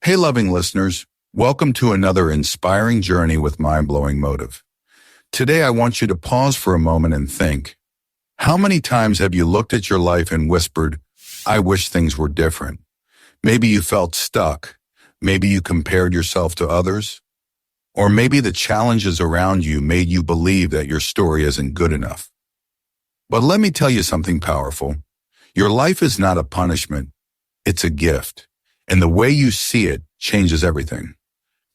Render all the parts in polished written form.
Hey, loving listeners, welcome to another inspiring journey with mind-blowing motive. Today, I want you to pause for a moment and think, how many times have you looked at your life and whispered, I wish things were different? Maybe you felt stuck. Maybe you compared yourself to others. Or maybe the challenges around you made you believe that your story isn't good enough. But let me tell you something powerful. Your life is not a punishment. It's a gift. And the way you see it changes everything.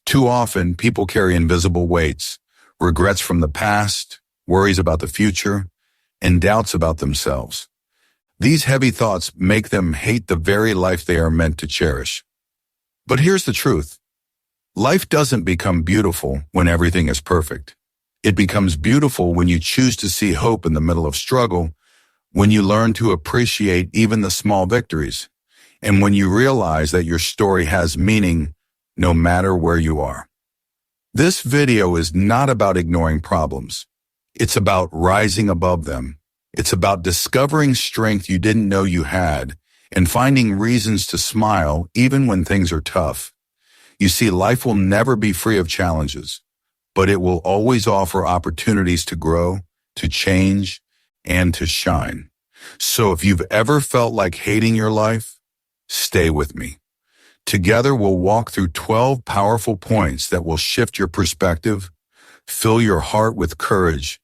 Too often, people carry invisible weights, regrets from the past, worries about the future, and doubts about themselves. These heavy thoughts make them hate the very life they are meant to cherish. But here's the truth. Life doesn't become beautiful when everything is perfect. It becomes beautiful when you choose to see hope in the middle of struggle, when you learn to appreciate even the small victories, and when you realize that your story has meaning no matter where you are. This video is not about ignoring problems. It's about rising above them. It's about discovering strength you didn't know you had and finding reasons to smile even when things are tough. You see, life will never be free of challenges, but it will always offer opportunities to grow, to change, and to shine. So if you've ever felt like hating your life, stay with me. Together, we'll walk through 12 powerful points that will shift your perspective, fill your heart with courage,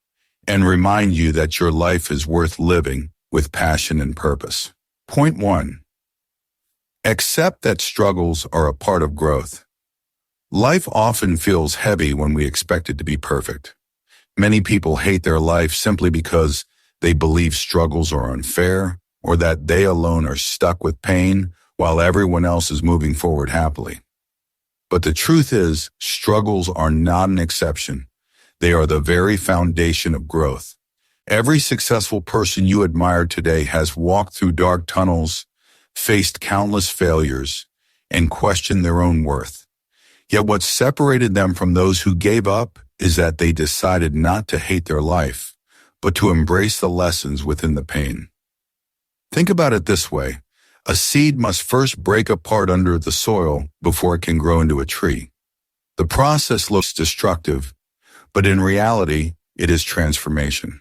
and remind you that your life is worth living with passion and purpose. Point 1. Accept that struggles are a part of growth. Life often feels heavy when we expect it to be perfect. Many people hate their life simply because they believe struggles are unfair, or that they alone are stuck with pain while everyone else is moving forward happily. But the truth is, struggles are not an exception. They are the very foundation of growth. Every successful person you admire today has walked through dark tunnels, faced countless failures, and questioned their own worth. Yet what separated them from those who gave up is that they decided not to hate their life, but to embrace the lessons within the pain. Think about it this way. A seed must first break apart under the soil before it can grow into a tree. The process looks destructive, but in reality, it is transformation.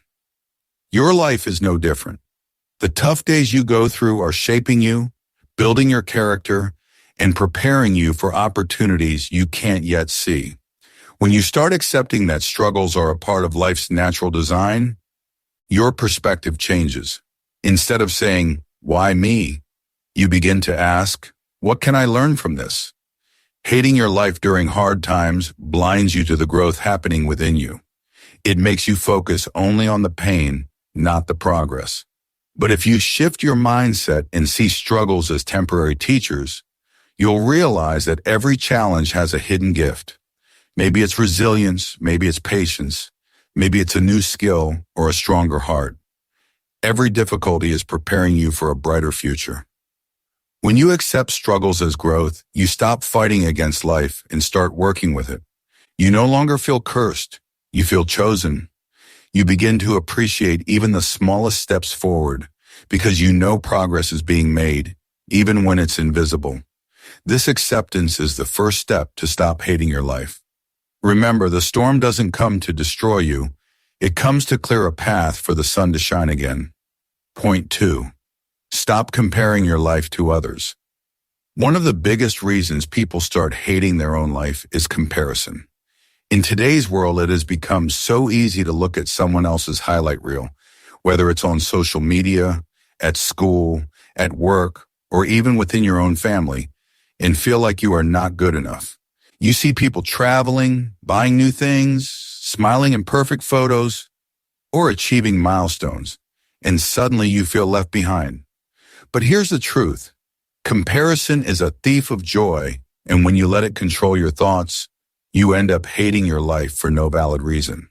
Your life is no different. The tough days you go through are shaping you, building your character, and preparing you for opportunities you can't yet see. When you start accepting that struggles are a part of life's natural design, your perspective changes. Instead of saying, why me? You begin to ask, what can I learn from this? Hating your life during hard times blinds you to the growth happening within you. It makes you focus only on the pain, not the progress. But if you shift your mindset and see struggles as temporary teachers, you'll realize that every challenge has a hidden gift. Maybe it's resilience, maybe it's patience, maybe it's a new skill or a stronger heart. Every difficulty is preparing you for a brighter future. When you accept struggles as growth, you stop fighting against life and start working with it. You no longer feel cursed. You feel chosen. You begin to appreciate even the smallest steps forward because you know progress is being made, even when it's invisible. This acceptance is the first step to stop hating your life. Remember, the storm doesn't come to destroy you. It comes to clear a path for the sun to shine again. Point 2. Stop comparing your life to others. One of the biggest reasons people start hating their own life is comparison. In today's world, it has become so easy to look at someone else's highlight reel, whether it's on social media, at school, at work, or even within your own family, and feel like you are not good enough. You see people traveling, buying new things, smiling in perfect photos, or achieving milestones, and suddenly you feel left behind. But here's the truth. Comparison is a thief of joy, and when you let it control your thoughts, you end up hating your life for no valid reason.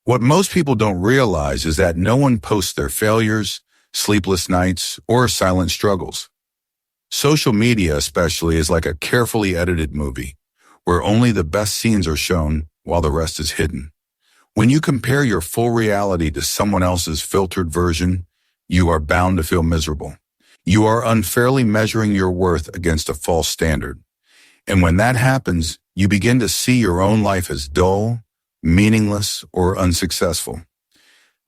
What most people don't realize is that no one posts their failures, sleepless nights, or silent struggles. Social media especially is like a carefully edited movie, where only the best scenes are shown while the rest is hidden. When you compare your full reality to someone else's filtered version, you are bound to feel miserable. You are unfairly measuring your worth against a false standard. And when that happens, you begin to see your own life as dull, meaningless, or unsuccessful.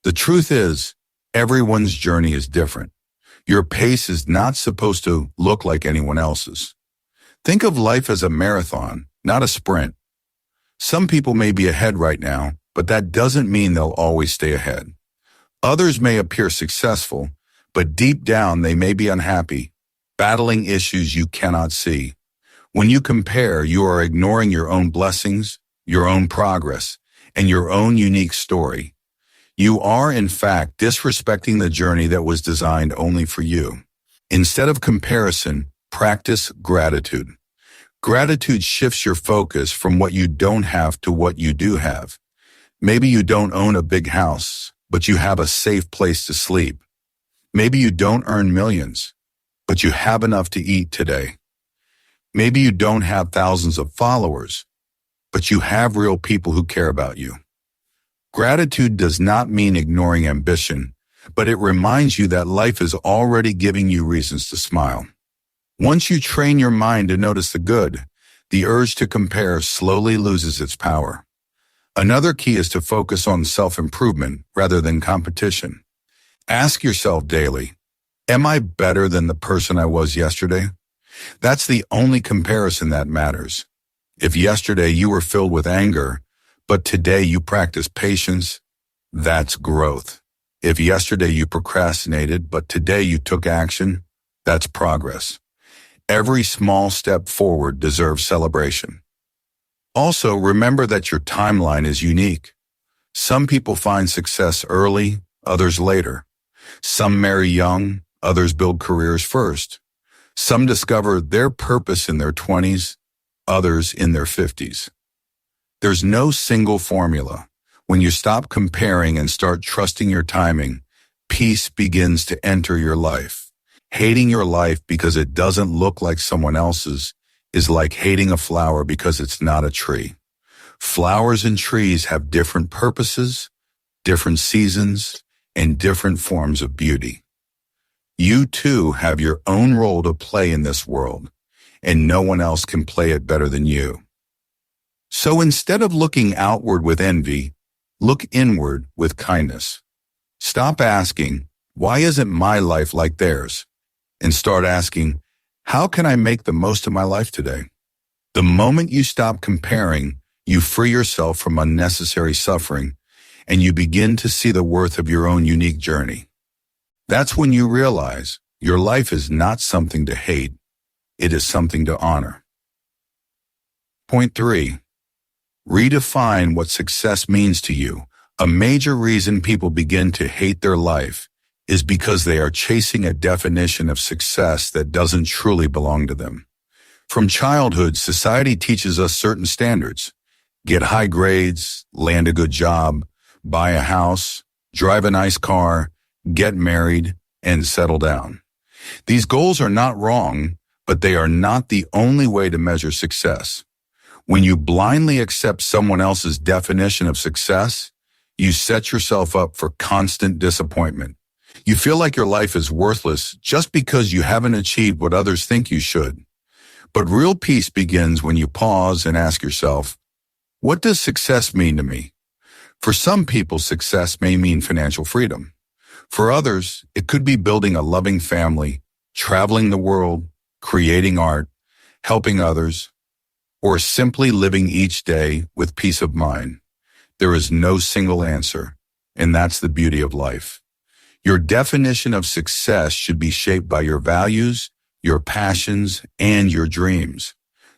The truth is, everyone's journey is different. Your pace is not supposed to look like anyone else's. Think of life as a marathon, not a sprint. Some people may be ahead right now, but that doesn't mean they'll always stay ahead. Others may appear successful, but deep down they may be unhappy, battling issues you cannot see. When you compare, you are ignoring your own blessings, your own progress, and your own unique story. You are, in fact, disrespecting the journey that was designed only for you. Instead of comparison, practice gratitude. Gratitude shifts your focus from what you don't have to what you do have. Maybe you don't own a big house, but you have a safe place to sleep. Maybe you don't earn millions, but you have enough to eat today. Maybe you don't have thousands of followers, but you have real people who care about you. Gratitude does not mean ignoring ambition, but it reminds you that life is already giving you reasons to smile. Once you train your mind to notice the good, the urge to compare slowly loses its power. Another key is to focus on self-improvement rather than competition. Ask yourself daily, am I better than the person I was yesterday? That's the only comparison that matters. If yesterday you were filled with anger, but today you practice patience, that's growth. If yesterday you procrastinated, but today you took action, that's progress. Every small step forward deserves celebration. Also, remember that your timeline is unique. Some people find success early, others later. Some marry young, others build careers first. Some discover their purpose in their 20s, others in their 50s. There's no single formula. When you stop comparing and start trusting your timing, peace begins to enter your life. Hating your life because it doesn't look like someone else's is like hating a flower because it's not a tree. Flowers and trees have different purposes, different seasons, and different forms of beauty. You too have your own role to play in this world, and no one else can play it better than you. So instead of looking outward with envy, look inward with kindness. Stop asking, why isn't my life like theirs? And start asking, how can I make the most of my life today? The moment you stop comparing, you free yourself from unnecessary suffering, and you begin to see the worth of your own unique journey. That's when you realize your life is not something to hate, it is something to honor. Point 3. Redefine what success means to you. A major reason people begin to hate their life is because they are chasing a definition of success that doesn't truly belong to them. From childhood, society teaches us certain standards. Get high grades, land a good job, buy a house, drive a nice car, get married, and settle down. These goals are not wrong, but they are not the only way to measure success. When you blindly accept someone else's definition of success, you set yourself up for constant disappointment. You feel like your life is worthless just because you haven't achieved what others think you should. But real peace begins when you pause and ask yourself, what does success mean to me? For some people, success may mean financial freedom. For others, it could be building a loving family, traveling the world, creating art, helping others, or simply living each day with peace of mind. There is no single answer, and that's the beauty of life. Your definition of success should be shaped by your values, your passions, and your dreams,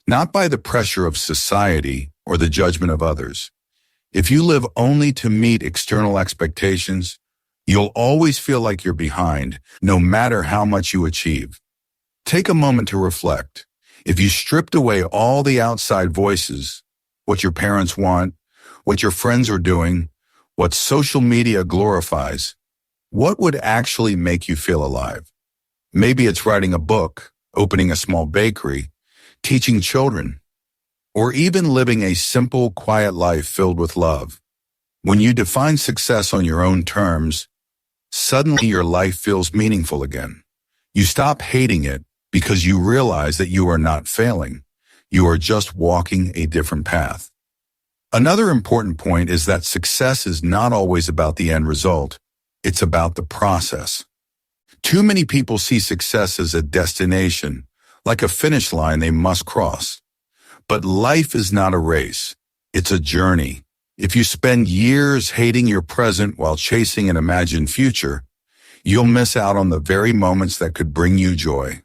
not by the pressure of society or the judgment of others. If you live only to meet external expectations, you'll always feel like you're behind, no matter how much you achieve. Take a moment to reflect. If you stripped away all the outside voices, what your parents want, what your friends are doing, what social media glorifies, what would actually make you feel alive? Maybe it's writing a book, opening a small bakery, teaching children, or even living a simple, quiet life filled with love. When you define success on your own terms, suddenly your life feels meaningful again. You stop hating it because you realize that you are not failing. You are just walking a different path. Another important point is that success is not always about the end result. It's about the process. Too many people see success as a destination, like a finish line they must cross. But life is not a race. It's a journey. If you spend years hating your present while chasing an imagined future, you'll miss out on the very moments that could bring you joy.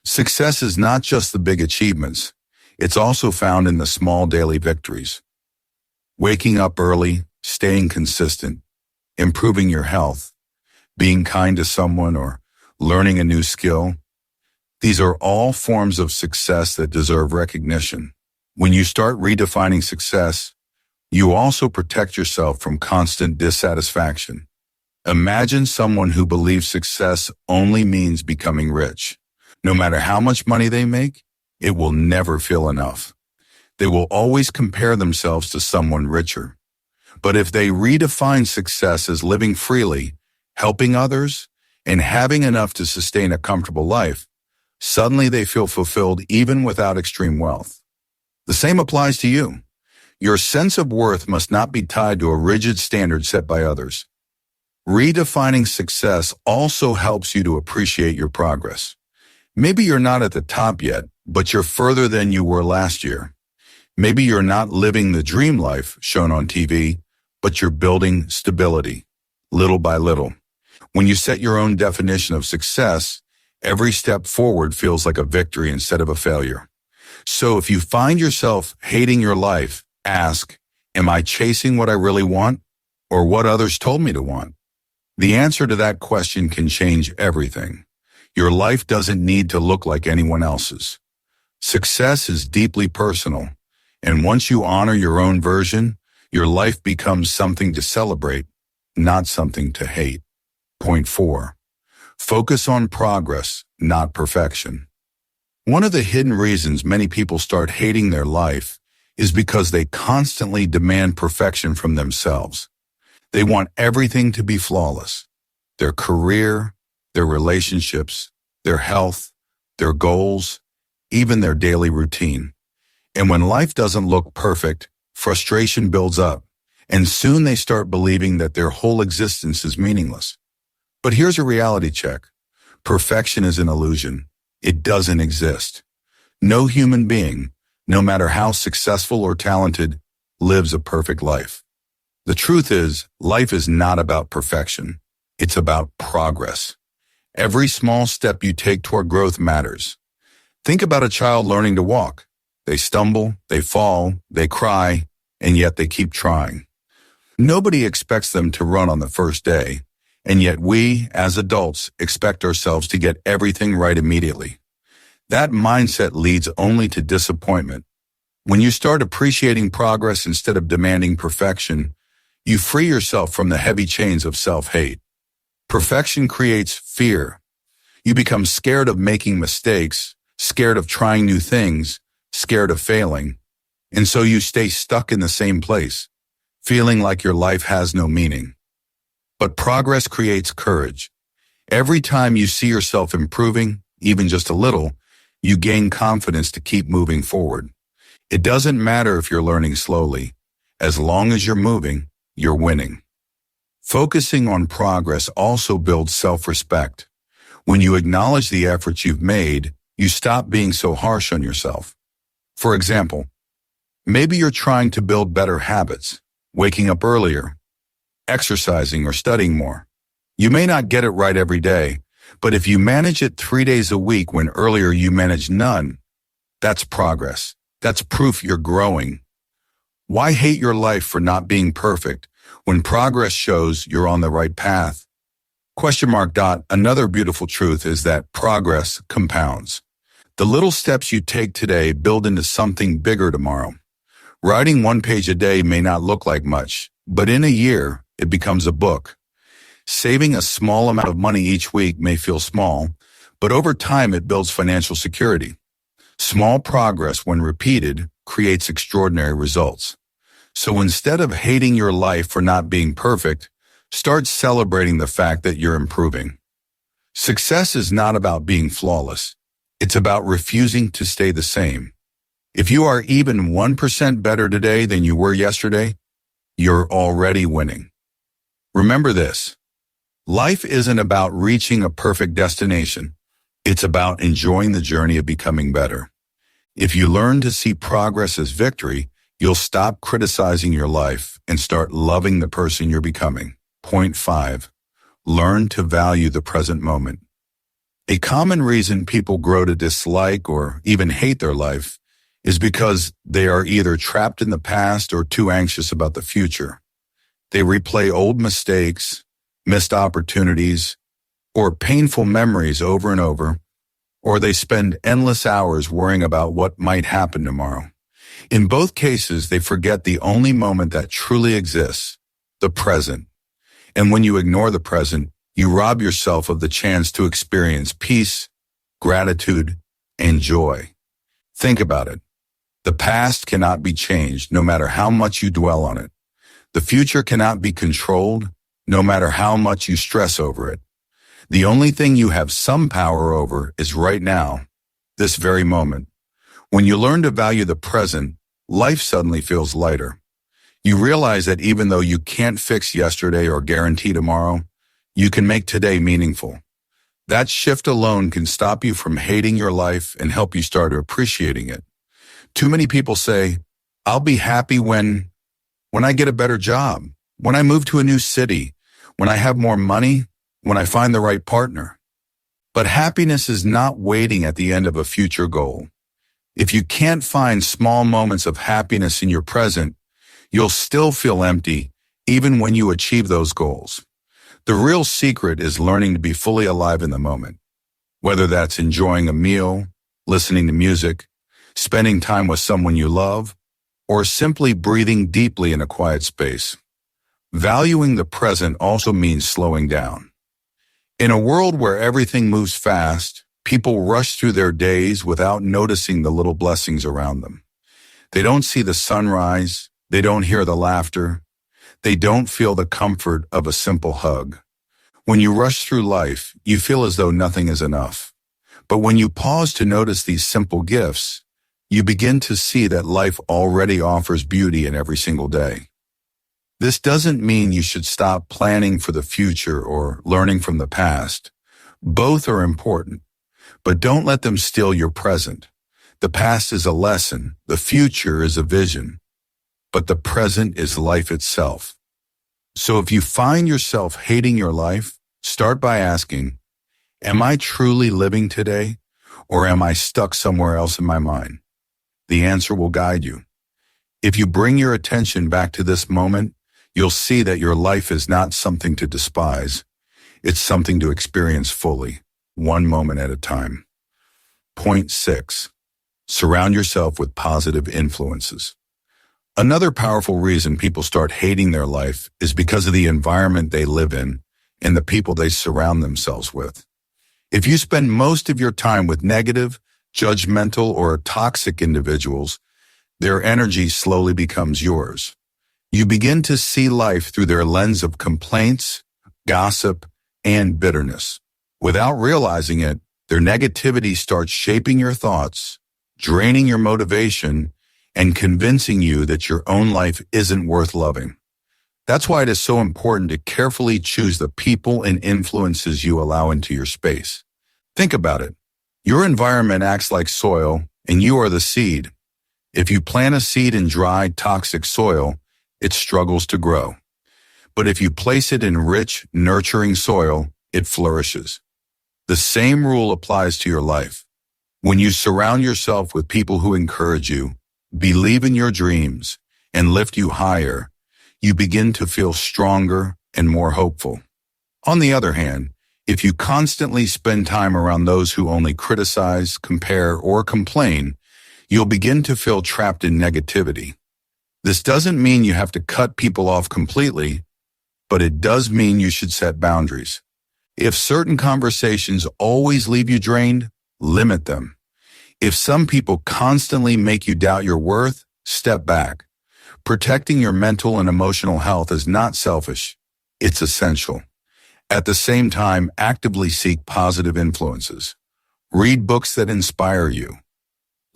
Success is not just the big achievements. It's also found in the small daily victories. Waking up early, staying consistent, improving your health, being kind to someone, or learning a new skill. These are all forms of success that deserve recognition. When you start redefining success, you also protect yourself from constant dissatisfaction. Imagine someone who believes success only means becoming rich. No matter how much money they make, it will never feel enough. They will always compare themselves to someone richer. But if they redefine success as living freely, helping others, and having enough to sustain a comfortable life, suddenly they feel fulfilled even without extreme wealth. The same applies to you. Your sense of worth must not be tied to a rigid standard set by others. Redefining success also helps you to appreciate your progress. Maybe you're not at the top yet, but you're further than you were last year. Maybe you're not living the dream life shown on TV, but you're building stability, little by little. When you set your own definition of success, every step forward feels like a victory instead of a failure. So if you find yourself hating your life, ask, am I chasing what I really want or what others told me to want? The answer to that question can change everything. Your life doesn't need to look like anyone else's. Success is deeply personal, and once you honor your own version, your life becomes something to celebrate, not something to hate. Point 4. Focus on progress, not perfection. One of the hidden reasons many people start hating their life is because they constantly demand perfection from themselves. They want everything to be flawless. Their career, their relationships, their health, their goals, even their daily routine. And when life doesn't look perfect, frustration builds up, and soon they start believing that their whole existence is meaningless. But here's a reality check. Perfection is an illusion. It doesn't exist. No human being, no matter how successful or talented, lives a perfect life. The truth is, life is not about perfection. It's about progress. Every small step you take toward growth matters. Think about a child learning to walk. They stumble, they fall, they cry, and yet they keep trying. Nobody expects them to run on the first day, and yet we, as adults, expect ourselves to get everything right immediately. That mindset leads only to disappointment. When you start appreciating progress instead of demanding perfection, you free yourself from the heavy chains of self-hate. Perfection creates fear. You become scared of making mistakes, scared of trying new things, scared of failing, and so you stay stuck in the same place, feeling like your life has no meaning. But progress creates courage. Every time you see yourself improving, even just a little, you gain confidence to keep moving forward. It doesn't matter if you're learning slowly. As long as you're moving, you're winning. Focusing on progress also builds self-respect. When you acknowledge the efforts you've made, you stop being so harsh on yourself. For example, maybe you're trying to build better habits, waking up earlier, exercising or studying more. You may not get it right every day, but if you manage it 3 days a week when earlier you managed none, that's progress. That's proof you're growing. Why hate your life for not being perfect when progress shows you're on the right path? Another beautiful truth is that progress compounds. The little steps you take today build into something bigger tomorrow. Writing 1 page a day may not look like much, but in a year, it becomes a book. Saving a small amount of money each week may feel small, but over time it builds financial security. Small progress, when repeated, creates extraordinary results. So instead of hating your life for not being perfect, start celebrating the fact that you're improving. Success is not about being flawless. It's about refusing to stay the same. If you are even 1% better today than you were yesterday, you're already winning. Remember this. Life isn't about reaching a perfect destination. It's about enjoying the journey of becoming better. If you learn to see progress as victory, you'll stop criticizing your life and start loving the person you're becoming. Point 5. Learn to value the present moment. A common reason people grow to dislike or even hate their life is because they are either trapped in the past or too anxious about the future. They replay old mistakes, missed opportunities, or painful memories over and over, or they spend endless hours worrying about what might happen tomorrow. In both cases, they forget the only moment that truly exists, the present. And when you ignore the present, you rob yourself of the chance to experience peace, gratitude, and joy. Think about it. The past cannot be changed, no matter how much you dwell on it. The future cannot be controlled, no matter how much you stress over it. The only thing you have some power over is right now, this very moment. When you learn to value the present, life suddenly feels lighter. You realize that even though you can't fix yesterday or guarantee tomorrow, you can make today meaningful. That shift alone can stop you from hating your life and help you start appreciating it. Too many people say, I'll be happy when I get a better job, when I move to a new city, when I have more money, when I find the right partner. But happiness is not waiting at the end of a future goal. If you can't find small moments of happiness in your present, you'll still feel empty even when you achieve those goals. The real secret is learning to be fully alive in the moment, whether that's enjoying a meal, listening to music, spending time with someone you love, or simply breathing deeply in a quiet space. Valuing the present also means slowing down. In a world where everything moves fast, people rush through their days without noticing the little blessings around them. They don't see the sunrise, they don't hear the laughter, they don't feel the comfort of a simple hug. When you rush through life, you feel as though nothing is enough. But when you pause to notice these simple gifts, you begin to see that life already offers beauty in every single day. This doesn't mean you should stop planning for the future or learning from the past. Both are important, but don't let them steal your present. The past is a lesson, the future is a vision, but the present is life itself. So if you find yourself hating your life, start by asking, am I truly living today, or am I stuck somewhere else in my mind? The answer will guide you. If you bring your attention back to this moment, you'll see that your life is not something to despise. It's something to experience fully, one moment at a time. Point 6. Surround yourself with positive influences. Another powerful reason people start hating their life is because of the environment they live in and the people they surround themselves with. If you spend most of your time with negative, judgmental, or toxic individuals, their energy slowly becomes yours. You begin to see life through their lens of complaints, gossip, and bitterness. Without realizing it, their negativity starts shaping your thoughts, draining your motivation, and convincing you that your own life isn't worth loving. That's why it is so important to carefully choose the people and influences you allow into your space. Think about it. Your environment acts like soil, and you are the seed. If you plant a seed in dry, toxic soil, it struggles to grow. But if you place it in rich, nurturing soil, it flourishes. The same rule applies to your life. When you surround yourself with people who encourage you, believe in your dreams, and lift you higher, you begin to feel stronger and more hopeful. On the other hand, if you constantly spend time around those who only criticize, compare, or complain, you'll begin to feel trapped in negativity. This doesn't mean you have to cut people off completely, but it does mean you should set boundaries. If certain conversations always leave you drained, limit them. If some people constantly make you doubt your worth, step back. Protecting your mental and emotional health is not selfish. It's essential. At the same time, actively seek positive influences. Read books that inspire you.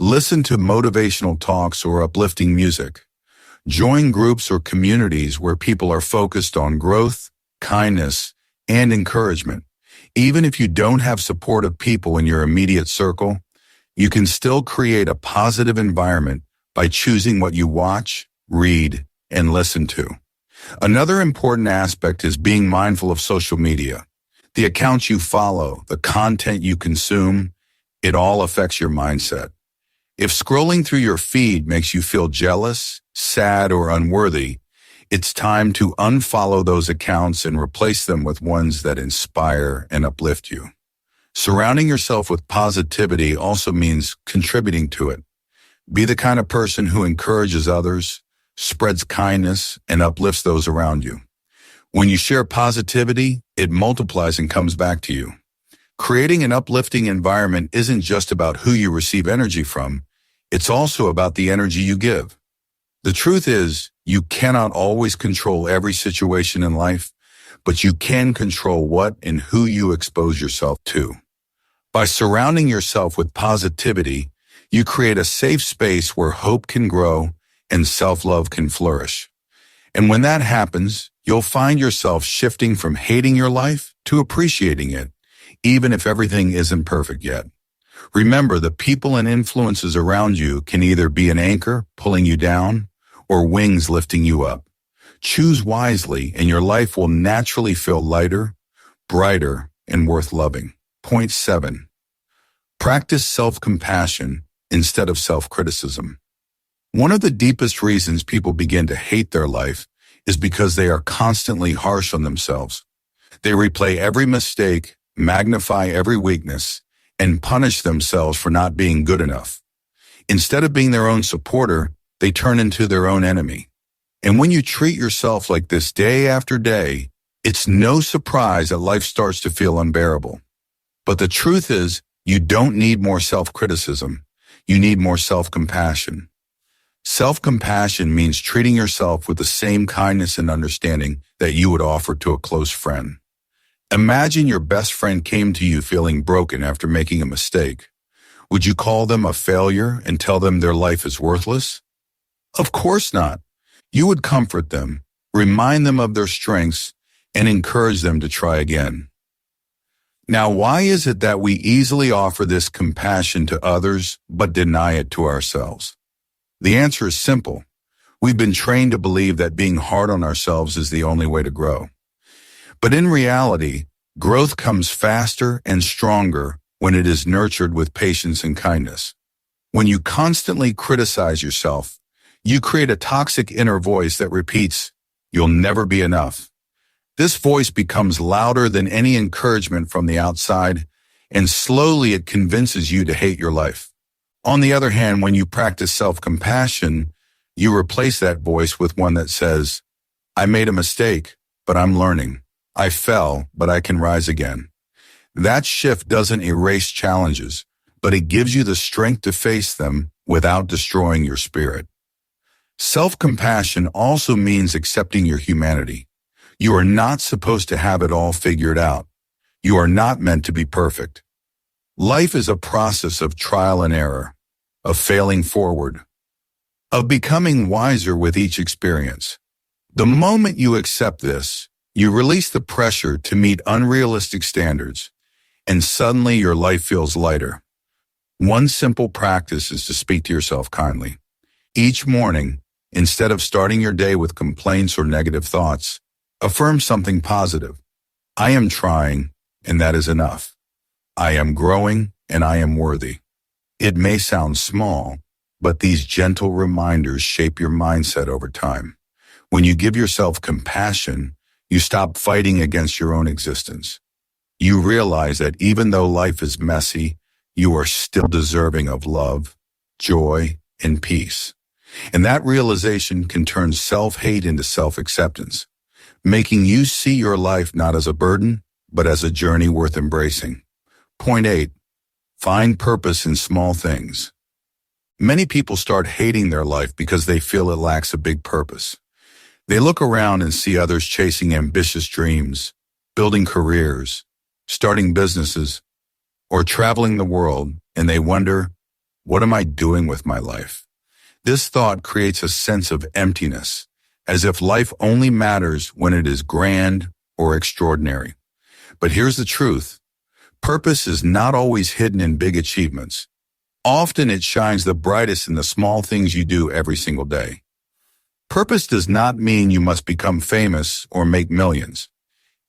Listen to motivational talks or uplifting music. Join groups or communities where people are focused on growth, kindness, and encouragement. Even if you don't have supportive people in your immediate circle, you can still create a positive environment by choosing what you watch, read, and listen to. Another important aspect is being mindful of social media. The accounts you follow, the content you consume, it all affects your mindset. If scrolling through your feed makes you feel jealous, sad, or unworthy, it's time to unfollow those accounts and replace them with ones that inspire and uplift you. Surrounding yourself with positivity also means contributing to it. Be the kind of person who encourages others, spreads kindness, and uplifts those around you. When you share positivity, it multiplies and comes back to you. Creating an uplifting environment isn't just about who you receive energy from, it's also about the energy you give. The truth is, you cannot always control every situation in life, but you can control what and who you expose yourself to. By surrounding yourself with positivity, you create a safe space where hope can grow and self-love can flourish. And when that happens, you'll find yourself shifting from hating your life to appreciating it, even if everything isn't perfect yet. Remember, the people and influences around you can either be an anchor pulling you down or wings lifting you up. Choose wisely and your life will naturally feel lighter, brighter, and worth loving. Point 7. Practice self-compassion instead of self-criticism. One of the deepest reasons people begin to hate their life is because they are constantly harsh on themselves. They replay every mistake, magnify every weakness, and punish themselves for not being good enough. Instead of being their own supporter, they turn into their own enemy. And when you treat yourself like this day after day, it's no surprise that life starts to feel unbearable. But the truth is, you don't need more self-criticism. You need more self-compassion. Self-compassion means treating yourself with the same kindness and understanding that you would offer to a close friend. Imagine your best friend came to you feeling broken after making a mistake. Would you call them a failure and tell them their life is worthless? Of course not. You would comfort them, remind them of their strengths, and encourage them to try again. Now, why is it that we easily offer this compassion to others but deny it to ourselves? The answer is simple. We've been trained to believe that being hard on ourselves is the only way to grow. But in reality, growth comes faster and stronger when it is nurtured with patience and kindness. When you constantly criticize yourself, you create a toxic inner voice that repeats, "You'll never be enough." This voice becomes louder than any encouragement from the outside, and slowly it convinces you to hate your life. On the other hand, when you practice self-compassion, you replace that voice with one that says, "I made a mistake, but I'm learning. I fell, but I can rise again." That shift doesn't erase challenges, but it gives you the strength to face them without destroying your spirit. Self-compassion also means accepting your humanity. You are not supposed to have it all figured out. You are not meant to be perfect. Life is a process of trial and error, of failing forward, of becoming wiser with each experience. The moment you accept this, you release the pressure to meet unrealistic standards, and suddenly your life feels lighter. One simple practice is to speak to yourself kindly. Each morning, instead of starting your day with complaints or negative thoughts, affirm something positive. I am trying, and that is enough. I am growing, and I am worthy. It may sound small, but these gentle reminders shape your mindset over time. When you give yourself compassion, you stop fighting against your own existence. You realize that even though life is messy, you are still deserving of love, joy, and peace. And that realization can turn self-hate into self-acceptance, making you see your life not as a burden, but as a journey worth embracing. Point 8. Find purpose in small things. Many people start hating their life because they feel it lacks a big purpose. They look around and see others chasing ambitious dreams, building careers, starting businesses, or traveling the world, and they wonder, What am I doing with my life? This thought creates a sense of emptiness, as if life only matters when it is grand or extraordinary. But here's the truth. Purpose is not always hidden in big achievements. Often it shines the brightest in the small things you do every single day. Purpose does not mean you must become famous or make millions.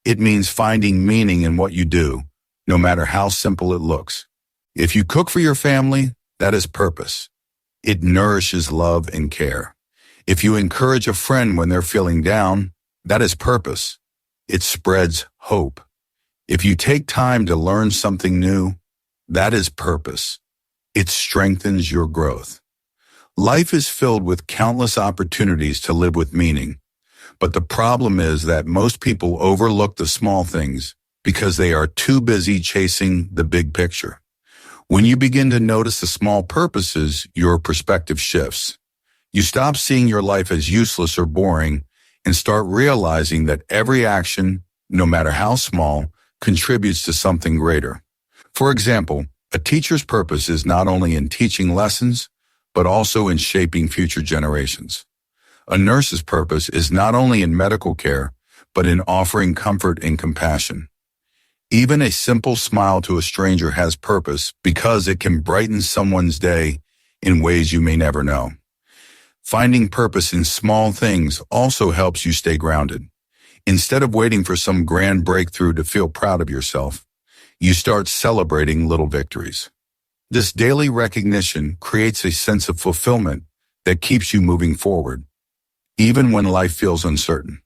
It means finding meaning in what you do, no matter how simple it looks. If you cook for your family, that is purpose. It nourishes love and care. If you encourage a friend when they're feeling down, that is purpose. It spreads hope. If you take time to learn something new, that is purpose. It strengthens your growth. Life is filled with countless opportunities to live with meaning, but the problem is that most people overlook the small things because they are too busy chasing the big picture. When you begin to notice the small purposes, your perspective shifts. You stop seeing your life as useless or boring and start realizing that every action, no matter how small, contributes to something greater. For example, a teacher's purpose is not only in teaching lessons, but also in shaping future generations. A nurse's purpose is not only in medical care, but in offering comfort and compassion. Even a simple smile to a stranger has purpose because it can brighten someone's day in ways you may never know. Finding purpose in small things also helps you stay grounded. Instead of waiting for some grand breakthrough to feel proud of yourself, you start celebrating little victories. This daily recognition creates a sense of fulfillment that keeps you moving forward, even when life feels uncertain.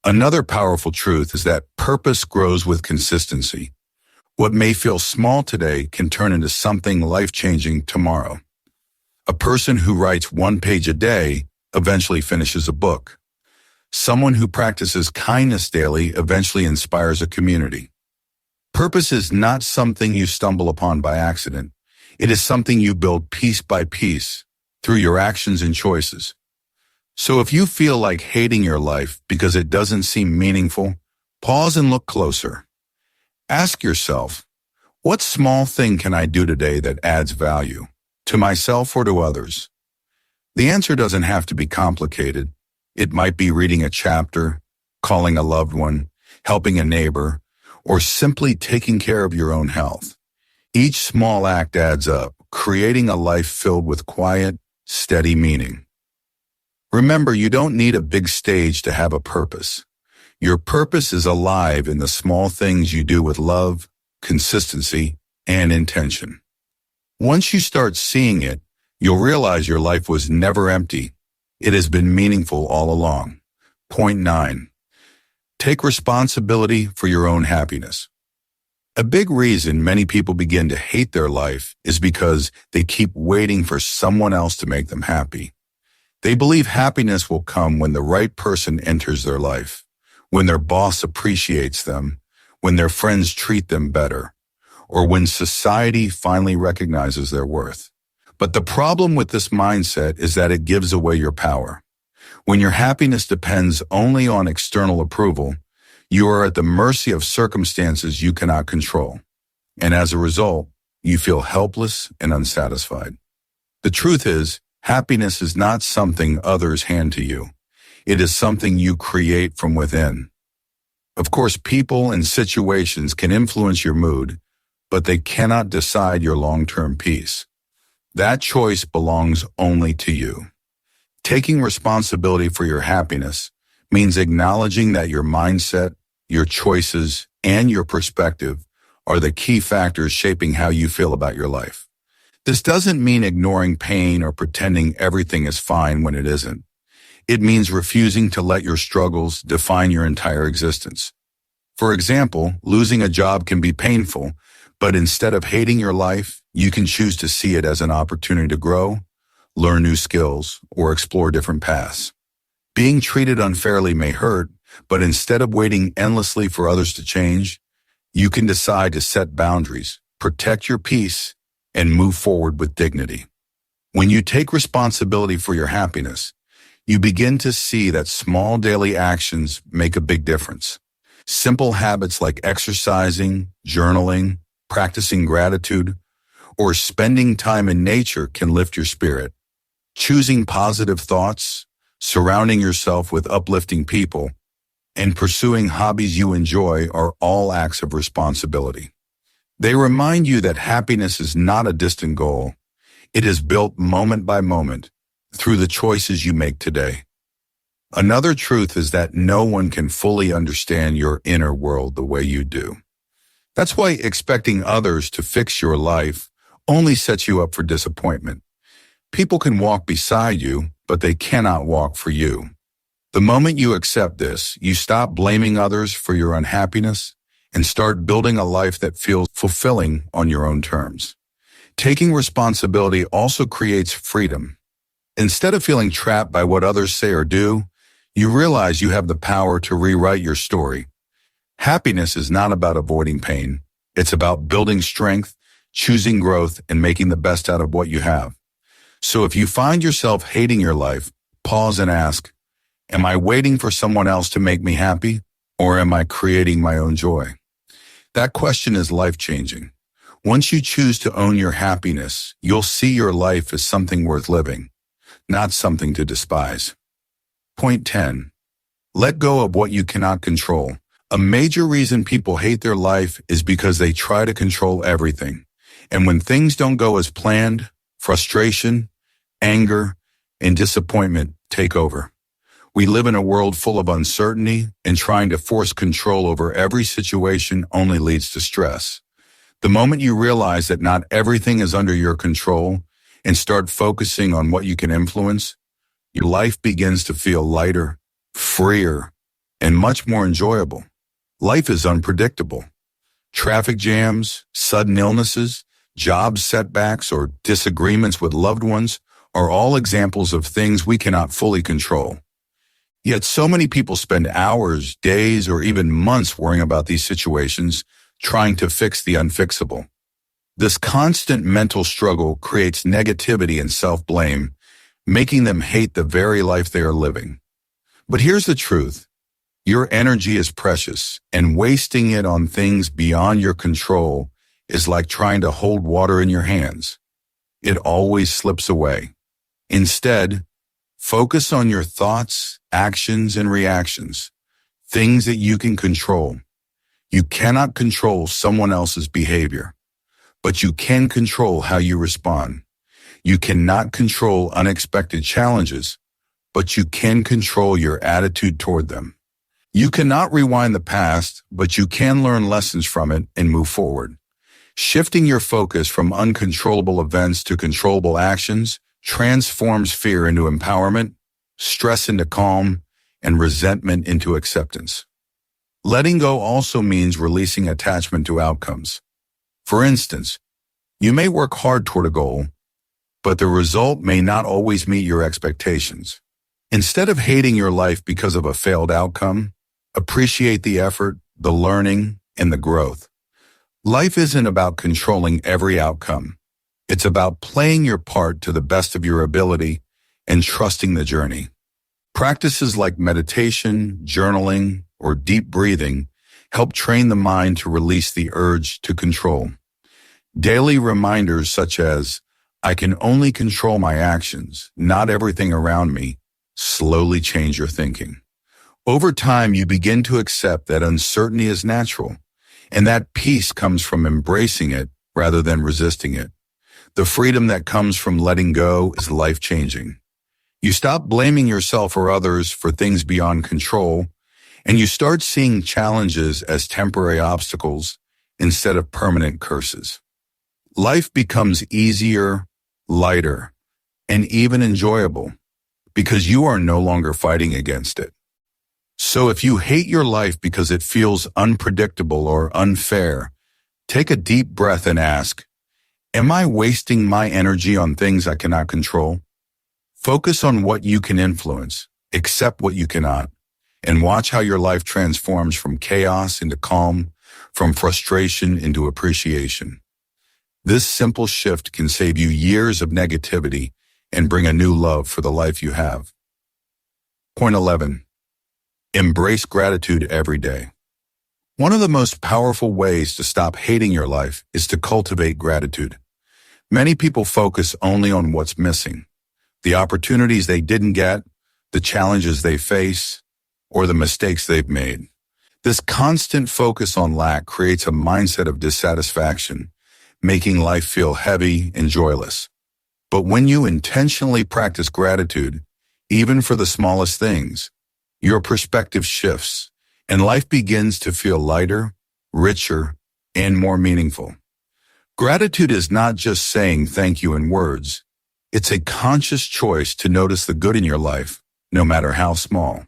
Another powerful truth is that purpose grows with consistency. What may feel small today can turn into something life-changing tomorrow. A person who writes 1 page a day eventually finishes a book. Someone who practices kindness daily eventually inspires a community. Purpose is not something you stumble upon by accident. It is something you build piece by piece through your actions and choices. So if you feel like hating your life because it doesn't seem meaningful, pause and look closer. Ask yourself, what small thing can I do today that adds value to myself or to others? The answer doesn't have to be complicated. It might be reading a chapter, calling a loved one, helping a neighbor, or simply taking care of your own health. Each small act adds up, creating a life filled with quiet, steady meaning. Remember, you don't need a big stage to have a purpose. Your purpose is alive in the small things you do with love, consistency, and intention. Once you start seeing it, you'll realize your life was never empty. It has been meaningful all along. Point 9. Take responsibility for your own happiness. A big reason many people begin to hate their life is because they keep waiting for someone else to make them happy. They believe happiness will come when the right person enters their life, when their boss appreciates them, when their friends treat them better, or when society finally recognizes their worth. But the problem with this mindset is that it gives away your power. When your happiness depends only on external approval, you are at the mercy of circumstances you cannot control. And as a result, you feel helpless and unsatisfied. The truth is, happiness is not something others hand to you. It is something you create from within. Of course, people and situations can influence your mood, but they cannot decide your long-term peace. That choice belongs only to you. Taking responsibility for your happiness means acknowledging that your mindset, your choices, and your perspective are the key factors shaping how you feel about your life. This doesn't mean ignoring pain or pretending everything is fine when it isn't. It means refusing to let your struggles define your entire existence. For example, losing a job can be painful, but instead of hating your life, you can choose to see it as an opportunity to grow, learn new skills, or explore different paths. Being treated unfairly may hurt, but instead of waiting endlessly for others to change, you can decide to set boundaries, protect your peace, and move forward with dignity. When you take responsibility for your happiness, you begin to see that small daily actions make a big difference. Simple habits like exercising, journaling, practicing gratitude, or spending time in nature can lift your spirit. Choosing positive thoughts, surrounding yourself with uplifting people, and pursuing hobbies you enjoy are all acts of responsibility. They remind you that happiness is not a distant goal. It is built moment by moment through the choices you make today. Another truth is that no one can fully understand your inner world the way you do. That's why expecting others to fix your life only sets you up for disappointment. People can walk beside you, but they cannot walk for you. The moment you accept this, you stop blaming others for your unhappiness and start building a life that feels fulfilling on your own terms. Taking responsibility also creates freedom. Instead of feeling trapped by what others say or do, you realize you have the power to rewrite your story. Happiness is not about avoiding pain. It's about building strength, choosing growth, and making the best out of what you have. So if you find yourself hating your life, pause and ask, am I waiting for someone else to make me happy, or am I creating my own joy? That question is life-changing. Once you choose to own your happiness, you'll see your life as something worth living, not something to despise. Point 10. Let go of what you cannot control. A major reason people hate their life is because they try to control everything. And when things don't go as planned, frustration, anger, and disappointment take over. We live in a world full of uncertainty, and trying to force control over every situation only leads to stress. The moment you realize that not everything is under your control and start focusing on what you can influence, your life begins to feel lighter, freer, and much more enjoyable. Life is unpredictable. Traffic jams, sudden illnesses, job setbacks, or disagreements with loved ones are all examples of things we cannot fully control. Yet so many people spend hours, days, or even months worrying about these situations, trying to fix the unfixable. This constant mental struggle creates negativity and self-blame, making them hate the very life they are living. But here's the truth. Your energy is precious, and wasting it on things beyond your control is like trying to hold water in your hands. It always slips away. Instead, focus on your thoughts, actions, and reactions, things that you can control. You cannot control someone else's behavior, but you can control how you respond. You cannot control unexpected challenges, but you can control your attitude toward them. You cannot rewind the past, but you can learn lessons from it and move forward. Shifting your focus from uncontrollable events to controllable actions transforms fear into empowerment, stress into calm, and resentment into acceptance. Letting go also means releasing attachment to outcomes. For instance, you may work hard toward a goal, but the result may not always meet your expectations. Instead of hating your life because of a failed outcome, appreciate the effort, the learning, and the growth. Life isn't about controlling every outcome. It's about playing your part to the best of your ability and trusting the journey. Practices like meditation, journaling, or deep breathing help train the mind to release the urge to control. Daily reminders such as, I can only control my actions, not everything around me, slowly change your thinking. Over time, you begin to accept that uncertainty is natural, and that peace comes from embracing it rather than resisting it. The freedom that comes from letting go is life-changing. You stop blaming yourself or others for things beyond control, and you start seeing challenges as temporary obstacles instead of permanent curses. Life becomes easier, lighter, and even enjoyable because you are no longer fighting against it. So if you hate your life because it feels unpredictable or unfair, take a deep breath and ask, am I wasting my energy on things I cannot control? Focus on what you can influence, accept what you cannot, and watch how your life transforms from chaos into calm, from frustration into appreciation. This simple shift can save you years of negativity and bring a new love for the life you have. Point 11. Embrace gratitude every day. One of the most powerful ways to stop hating your life is to cultivate gratitude. Many people focus only on what's missing, the opportunities they didn't get, the challenges they face, or the mistakes they've made. This constant focus on lack creates a mindset of dissatisfaction, making life feel heavy and joyless. But when you intentionally practice gratitude, even for the smallest things, your perspective shifts, and life begins to feel lighter, richer, and more meaningful. Gratitude is not just saying thank you in words. It's a conscious choice to notice the good in your life, no matter how small.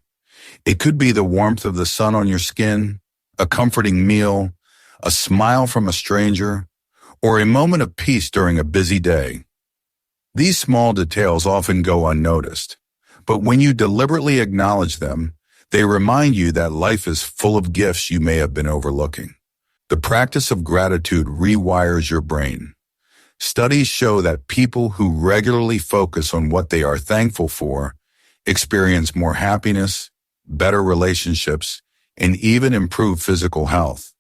It could be the warmth of the sun on your skin, a comforting meal, a smile from a stranger, or a moment of peace during a busy day. These small details often go unnoticed, but when you deliberately acknowledge them, they remind you that life is full of gifts you may have been overlooking. The practice of gratitude rewires your brain. Studies show that people who regularly focus on what they are thankful for experience more happiness, better relationships, and even improve physical health.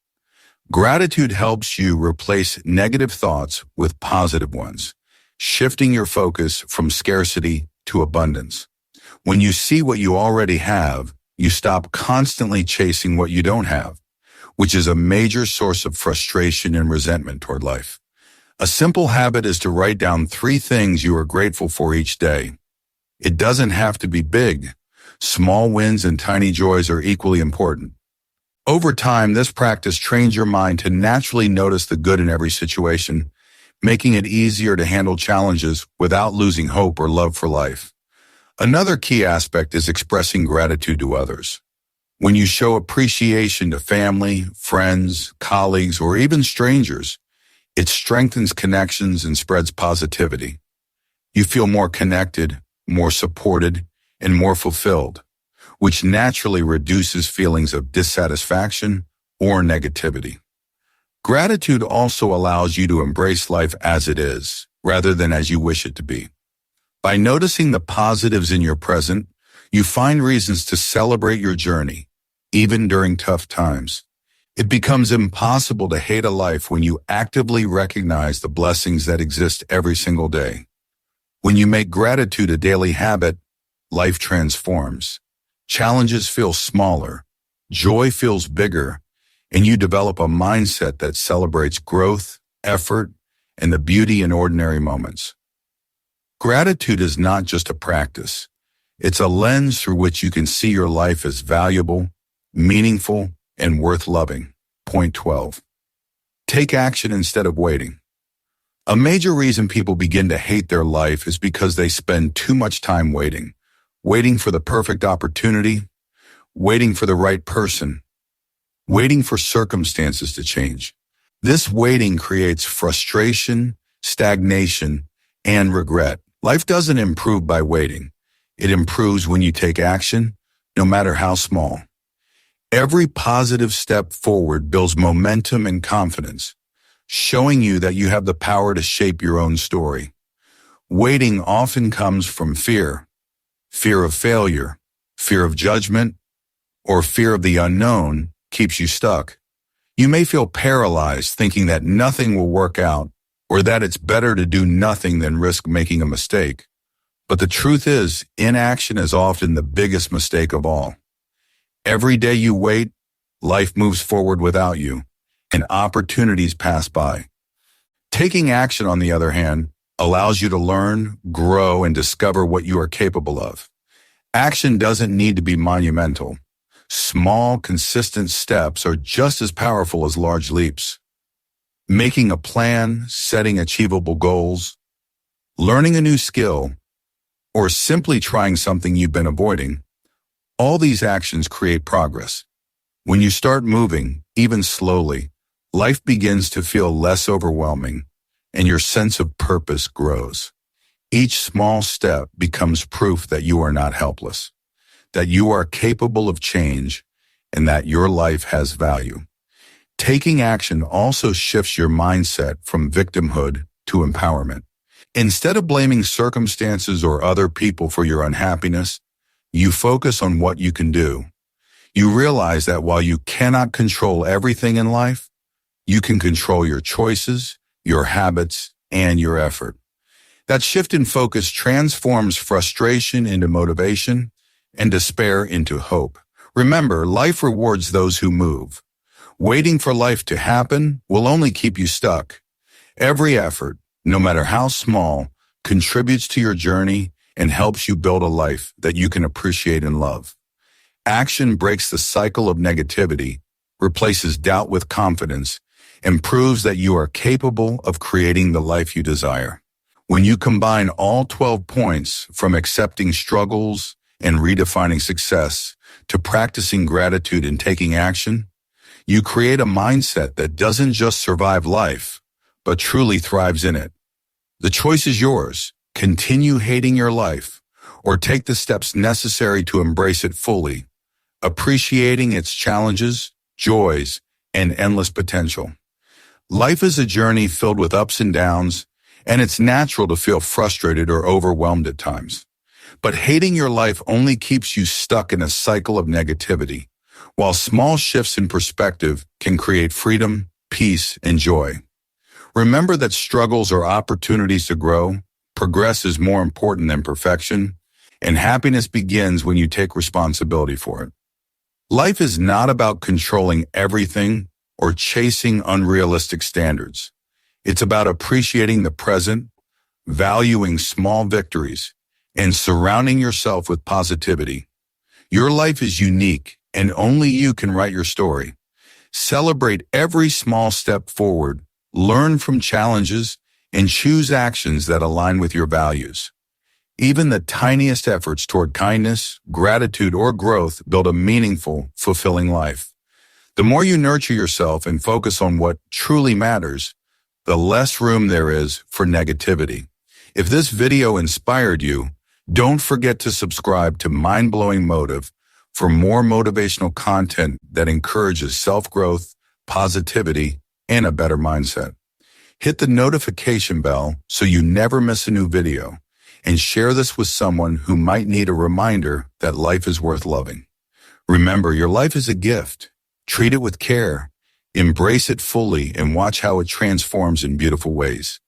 Gratitude helps you replace negative thoughts with positive ones, shifting your focus from scarcity to abundance. When you see what you already have, you stop constantly chasing what you don't have, which is a major source of frustration and resentment toward life. A simple habit is to write down 3 things you are grateful for each day. It doesn't have to be big. Small wins and tiny joys are equally important. Over time, this practice trains your mind to naturally notice the good in every situation, making it easier to handle challenges without losing hope or love for life. Another key aspect is expressing gratitude to others. When you show appreciation to family, friends, colleagues, or even strangers, it strengthens connections and spreads positivity. You feel more connected, more supported, and more fulfilled, which naturally reduces feelings of dissatisfaction or negativity. Gratitude also allows you to embrace life as it is, rather than as you wish it to be. By noticing the positives in your present, you find reasons to celebrate your journey, even during tough times. It becomes impossible to hate a life when you actively recognize the blessings that exist every single day. When you make gratitude a daily habit, life transforms. Challenges feel smaller, joy feels bigger, and you develop a mindset that celebrates growth, effort, and the beauty in ordinary moments. Gratitude is not just a practice. It's a lens through which you can see your life as valuable, meaningful, and worth loving. Point 12. Take action instead of waiting. A major reason people begin to hate their life is because they spend too much time waiting for the perfect opportunity, waiting for the right person, waiting for circumstances to change. This waiting creates frustration, stagnation, and regret. Life doesn't improve by waiting. It improves when you take action, no matter how small. Every positive step forward builds momentum and confidence, showing you that you have the power to shape your own story. Waiting often comes from fear of failure, fear of judgment, or fear of the unknown keeps you stuck. You may feel paralyzed thinking that nothing will work out or that it's better to do nothing than risk making a mistake. But the truth is, inaction is often the biggest mistake of all. Every day you wait, life moves forward without you, and opportunities pass by. Taking action, on the other hand, allows you to learn, grow, and discover what you are capable of. Action doesn't need to be monumental. Small, consistent steps are just as powerful as large leaps. Making a plan, setting achievable goals, learning a new skill, or simply trying something you've been avoiding, all these actions create progress. When you start moving, even slowly, life begins to feel less overwhelming, and your sense of purpose grows. Each small step becomes proof that you are not helpless, that you are capable of change, and that your life has value. Taking action also shifts your mindset from victimhood to empowerment. Instead of blaming circumstances or other people for your unhappiness, you focus on what you can do. You realize that while you cannot control everything in life, you can control your choices, your habits, and your effort. That shift in focus transforms frustration into motivation and despair into hope. Remember, life rewards those who move. Waiting for life to happen will only keep you stuck. Every effort, no matter how small, contributes to your journey and helps you build a life that you can appreciate and love. Action breaks the cycle of negativity, replaces doubt with confidence, and proves that you are capable of creating the life you desire. When you combine all 12 points, from accepting struggles and redefining success to practicing gratitude and taking action, you create a mindset that doesn't just survive life, but truly thrives in it. The choice is yours. Continue hating your life, or take the steps necessary to embrace it fully, appreciating its challenges, joys, and endless potential. Life is a journey filled with ups and downs, and it's natural to feel frustrated or overwhelmed at times. But hating your life only keeps you stuck in a cycle of negativity, while small shifts in perspective can create freedom, peace, and joy. Remember that struggles are opportunities to grow, progress is more important than perfection, and happiness begins when you take responsibility for it. Life is not about controlling everything or chasing unrealistic standards. It's about appreciating the present, valuing small victories, and surrounding yourself with positivity. Your life is unique, and only you can write your story. Celebrate every small step forward, learn from challenges, and choose actions that align with your values. Even the tiniest efforts toward kindness, gratitude, or growth build a meaningful, fulfilling life. The more you nurture yourself and focus on what truly matters, the less room there is for negativity. If this video inspired you, don't forget to subscribe to Mind Blowing Motive for more motivational content that encourages self-growth, positivity, and a better mindset. Hit the notification bell so you never miss a new video, and share this with someone who might need a reminder that life is worth loving. Remember, your life is a gift. Treat it with care, embrace it fully, and watch how it transforms in beautiful ways.